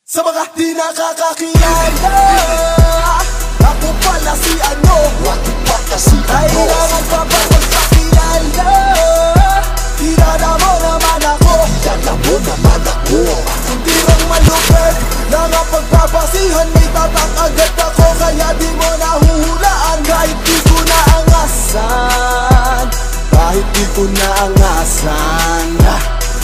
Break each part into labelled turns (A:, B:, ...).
A: Sa mga di nakakakilala, ako pala si ano, ako pala si ano. Kailangan pa ba magpakilala? Kilala mo naman ako, kilala mo naman ako. Hindi lang malupit, nangapagbabasihan, may tatak agad ako. Kaya di mo nahuhulaan, kahit di ko naangasan. Kahit di ko naangasan,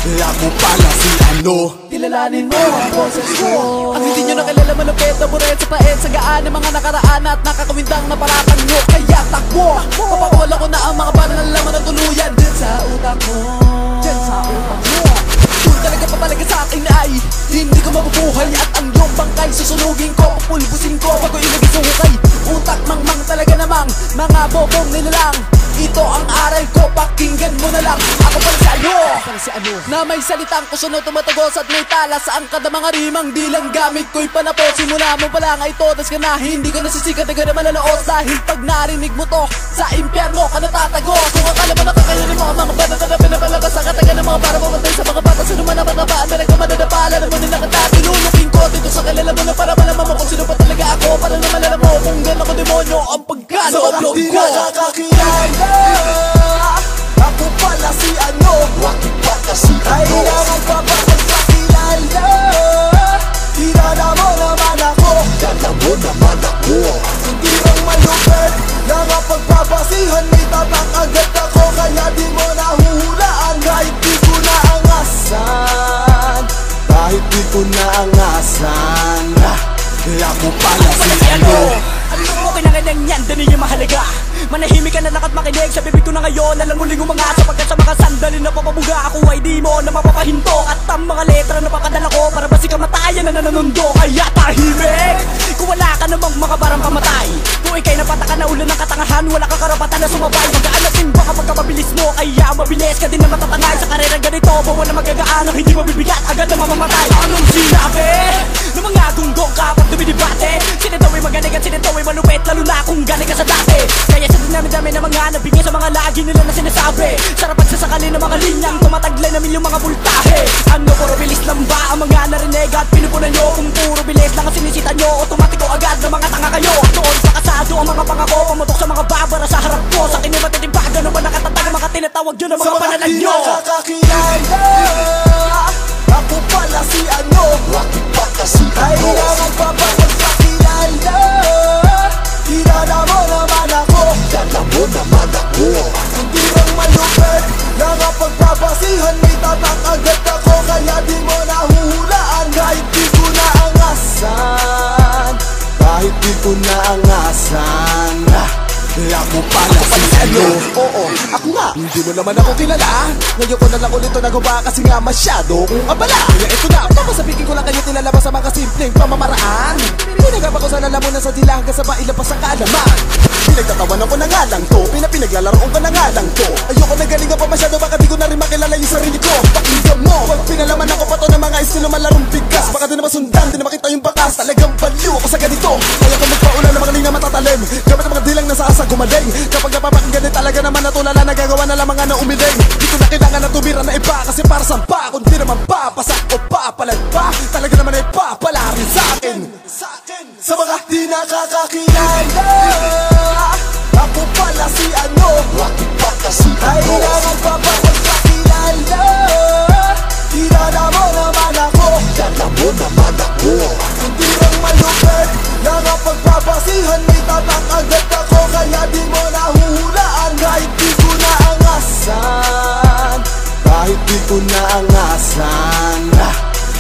A: ako pala si ano.
B: Kilalanin mo ang boses ko. Ang hindi nyo nakilala, malupit na buret sa paet, sa gaan ng mga nakaraan at nakakawindang na paratan nyo. Kaya takbo, papakawala ko na ang mga parang nalaman na tuluyan. Diyan sa utak mo, diyan sa utak mo. Kung talaga papalaga sa akin ay hindi ko mabubuhay, at ang iyong bangkay susunugin ko, pupulbusin ko bago ilagay sa hukay. Utak mangmang talaga namang mga bobong nilalang. Ito ang aral ko, pakinggan mo na lang. Ako pala si ano, na may salitang kusunod, tumatagos at may talas. Ang kada mga rimang di lang gamit ko'y panapos. Simula mo pala nga ito, tas ka na hindi ka nasisikat, di ka na malalaos. Dahil pag narinig mo to, sa impyerno ka natatagos. Kung akala mo nakakayanin mo ang mga bata na pinapalagas sa kataga ng mga para mamatay sa mga bata. Sino man ang matapaan na nagkamadadapala na mo nila kata. Tinulukin ko dito sa kilala mo na para malaman mo kung sino pa talaga ako. Para na malala mo kung gano'n ko demonyo ang pagkano-upload ko.
A: Ako pala si ano, ako pala si ano. Kailangan pa ba magpakilala? Kilala mo naman ako, kilala mo naman ako. Hindi lang malupit, nangapagbabasihan, may tatak agad ako. Kaya di mo nahuhulaan, kahit di ko naangasan. Kahit di ko naangasan, ako pala si ano.
B: Ano mo kinangalang yan, dali yung mahalaga. Manahimik ka na lang at makinig sa bibig ko na ngayon. Alam mo lingo mga sapagkat sa mga sandali na papabuga ako ay di mo na mapapahinto. At ang mga letra na papadala ko para ba si kamatayan na nanunundo. Kaya tahimik kung wala ka namang mga barang pamatay. Kung ikay napataka na ulo ng katangahan, wala ka karapatan na sumabay. Mag-aalasin ba kapag mabilis mo, kaya mabilis ka din na matatangay. Sa karera ganito, bawa na magagaan ang hindi mabibigat, agad na mamamatay. Anong sinabi ng mga gunggong kapag dumidibate? Sila daw ay magaling at sila daw ay malupit, lalo na kung galing ka sa dati. Kaya sa dinami-dami na mga nabigay sa mga lagi nila na sinasabi. Sarap pagsasakali ng mga linyang tumataglay na milyong mga bultahe. Ano, puro bilis lang ba ang mga narinig at pinupunan nyo? Kung puro bilis lang ang sinisita nyo, otomatiko agad na mga tanga kayo. Doon sa kasado ang mga pangako, pamutok sa mga babara sa harap ko. Sa akin ay matitimpag, ano ba nakatatag ang mga tinatawag nyo ng mga panalan nyo?
A: Sa mga nakakakilala, ako pala si ano, ako pala si ano. Kailangan pa ba magpakilala? Kilala mo naman ako, kilala mo naman ako. Hindi lang malupit, nangapagbabasihan, may tatak agad ako. Kaya di mo nahuhulaan, kahit di ko naangasan. Kahit di ko naangasan, ako pala si ano. Oo, ako nga, hindi mo naman ako kilala. Ngayon ko na lang ulit ito nagawa kasi nga masyado kong abala. Kaya ito na, papasabihin ko lang kayo tinalabas sa mga simpleng pamamaraan. Pinagapa ko sa lalamunan sa dila hanggang sa mailapas ang kaalaman. Pinagtatawanan ko na nga lang to, pinaglalaraon ko na nga lang to. Ayoko na galingan pa masyado, baka di ko na rin makilala yung sarili ko. Pakinggan mo, pag pinalaman ako pa to ng mga estilo malarong bigas. Baka di na masundan, di na makita yung bakas. Talagang baliw ako sa ganito. Kaya kung magpaula ng mga linya matatalim, gamit ang mga dilang nasa asa gumaling. Kapag napapakinggan din talaga naman natulala, nagagawa na lamang na umiling. Di ko na kailangan na tumira na iba, kasi para saan pa? Kung di naman papasak o papalag pa, talaga naman ay papala rin sa akin. Sa mga di nakakakilala, ako pala si ano, ako pala si ano. Kailangan pa ba magpakilala? Kilala mo naman ako, kilala mo naman ako. Hindi lang malupit, nangapagbabasihan, may tatak agad ako. Kaya di mo nahuhulaan, kahit di ko naangasan. Kahit di ko naangasan,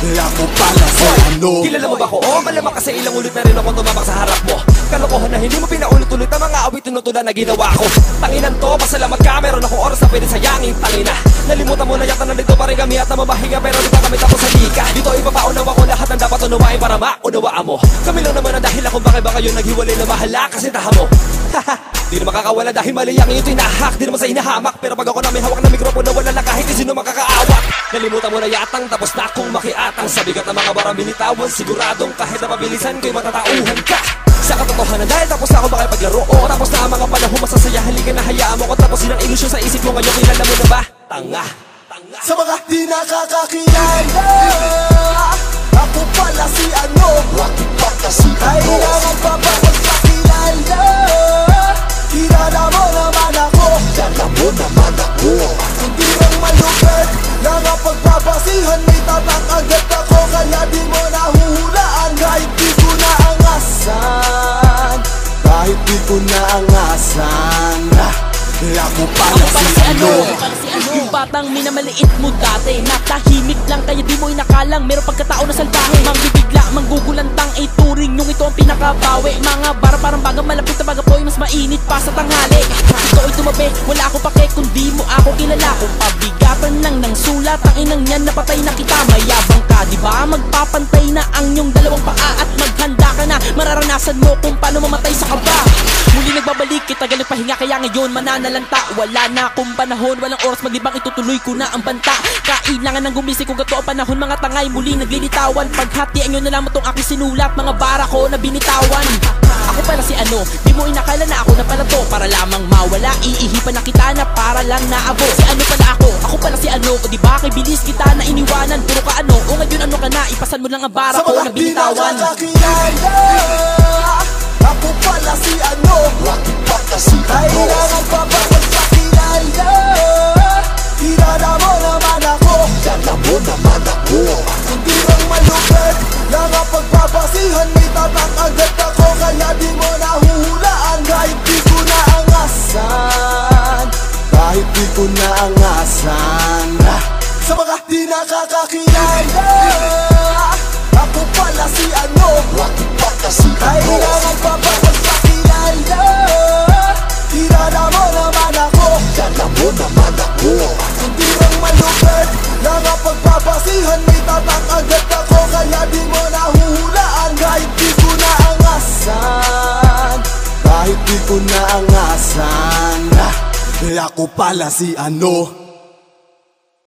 A: ako pala si ano.
C: Kilala mo ba ko? Oo, malamang kasi ilang ulit na rin ako tumabak sa harap mo. Kalokohan na hindi mo pinaulit-ulit ang mga awit tinutulan na ginawa ko. Tanginan to, pasalamat ka, meron akong oras na pwede sayangin. Tangina, nalimutan mo na yata na dito pa rin kami at na mabahinga, pero di pa kami tapos sa lika. Dito ipapaunawa ko lahat ng dapat unawain para maunawaan mo. Kami lang naman ang dahilan kung bakit ba kayo naghiwalay na mahala, kasi taha mo. Di na makakawala dahil mali ang iyong tinahak. Di naman sa hinahamak, pero pag ako na may hawak na mikropono, wala na kahit sino makakaawak. Nalimutan mo na yatang, tapos na akong makiatang. Sa bigat ng mga barang binitawan, siguradong kahit na pabilisan ko'y matatauhan ka. Sa katotohanan dahil tapos na ako makipaglaro. Oo, tapos na ang mga panahon masasaya. Halika na hayaan mo ko, tapos yun ang ilusyon sa isip mo ngayon. Kilala mo na ba? Tanga.
A: Sa mga di nakakakilala, ako pala si
B: ano. Yung batang minamaliit mo dati, natahimik lang kaya di mo inakalang meron pagkatao na salbahe. Mangbibigla, manggugulantang ituring yung ito ang pinakabawi. Mga bara parang bagang malapit na bagapoy, mas mainit pa sa tanghali. Ikaw ay tumabi, wala ako pake kundi mo ako kilala. Kung pabigatan lang ng sulat, ang inang yan napatay na kita. Mayabang ka, diba? Magpapantay na ang iyong dalawang paa at maghanda ka na. Mararanasan mo kung paano mamatay sa kaba. Muli nagbabalik, kitagal nagpahinga kaya ngayon mananalanta. Wala na akong panahon, walang oras maglibang, itutuloy ko na ang banta. Kailangan ng gumising kung gato ang panahon, mga tangay muli naglilitawan. Paghatian nyo na lang itong aking sinulat, mga bara ko na binitawan. Ako pala si ano, di mo inakala na ako na pala to. Para lamang mawala, iihipan na kita na para lang naabo. Si ano pala ako pala si ano. O diba kay bilis kita na iniwanan, puro ka ano. O ngayon ano ka na, ipasan mo lang ang bara ko na binitawan.
A: Sa mga di nakakakilala, ako pala si ano. Bakit pa kasi kailangan pa ba magpakilala? Kilala mo naman ako. Kilala mo naman ako. Hindi bang malupit lang ang pagpapasihan, may tatak agad ako. Kaya di mo nahuhulaan kahit di ko naangasan. Kahit di ko naangasan. Sa mga di nakakakilala, ako pala si ano. Bakit pa kasi kailangan pa ba magpakilala? Kilala mo naman ako. Kilala mo naman ako. Hindi bang malupit lang ang pagpapasihan, may tatak agad ako. Kaya di mo nahuhulaan kahit di ko naangasan. Kahit di ko naangasan. Kaya ako pala si ano.